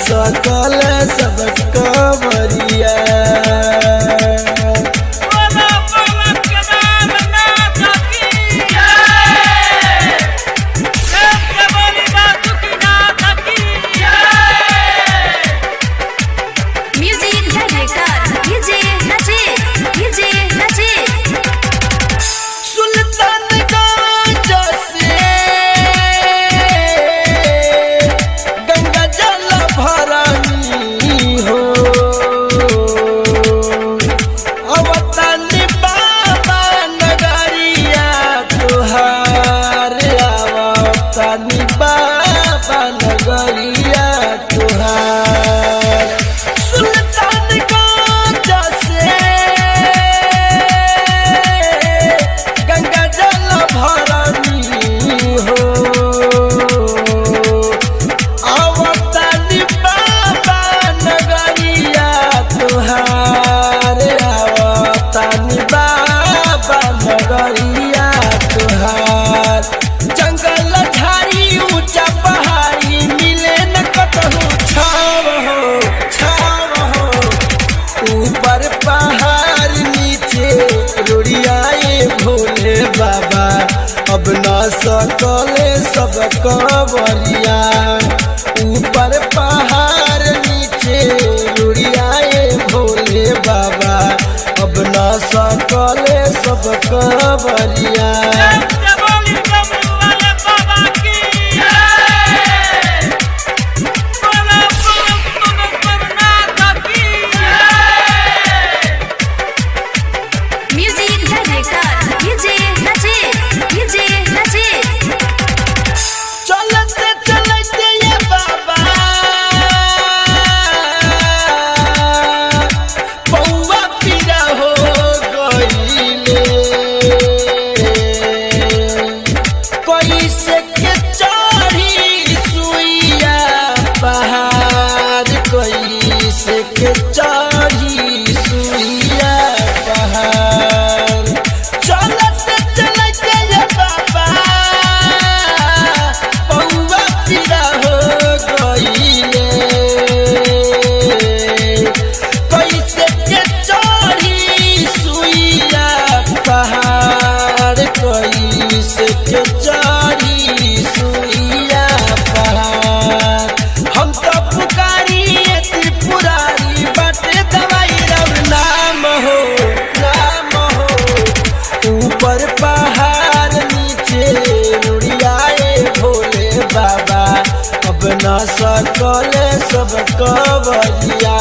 सकल सब कवरिया। बाबा नगरिया तुहार सुल्तानगंज से गंगा जल भरनी हो आवतानी बाबा नगरिया तुहार आवतानी बाबा नगरिया तुहार। जंगल झाड़ी ऊंचा पहाड़ी मिले न कतहु छाव हो ऊपर पहाड़ नीचे रुड़ियाए भोले बाबा अब न सकले सब कवरिया। ऊपर पहाड़ नीचे रुड़ियाए भोले बाबा अब न सकले सब कवरिया। के चढ़ी सुइया पहाड़ चलत चलते बाबा पौवा पीरा हो गईले कैसे के चढ़ी सुइया पहाड़ कैसे के चढ़ी सुइया पहाड़। हम तो पुकारी त्रिपुरारी बाटे दवाई रब नाम हो ऊपर पहाड़ नीचे रुड़ियाए भोले बाबा अब न सकले सब कवरिया।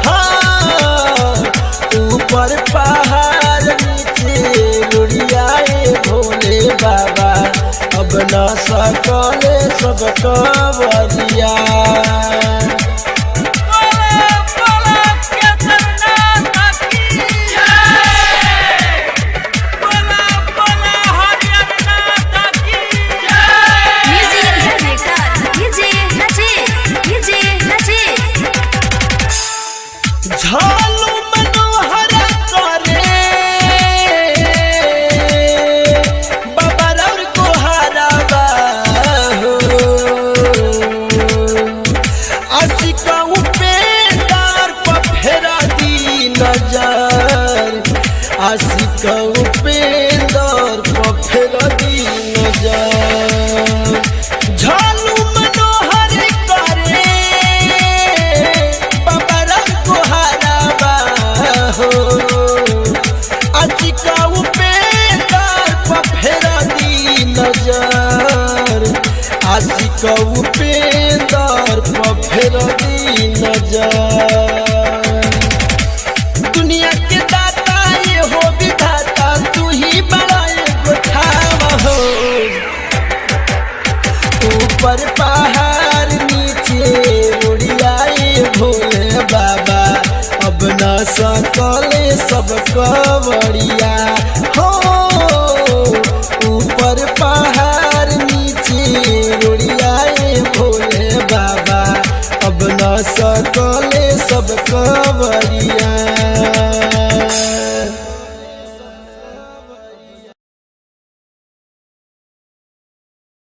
हाँ ऊपर पहाड़ नीचे रुड़ियाए भोले बाबा अब न सकले सब कवरिया। झालू मनोहर करे बाबा रौर को हरावा हो आशिका उपेंदर पर फेरा दी नजर आशिका उपेंदर पर फेरा दी नजर। झालू मनोहर करे आशिका उपेंदर पर फेरा दी नजर आशिका उपेंदर पर फेरा दी नजर। दुनिया के दाता ये हो विधाता तू ही बड़ा एगो ठाव हो ऊपर पहाड़ नीचे रुड़ियाए भोले बाबा अब न सकले सब कवरिया। हो ऊपर पहाड़ नीचे रुड़ियाए भोले बाबा अब न सकले सब कवरिया।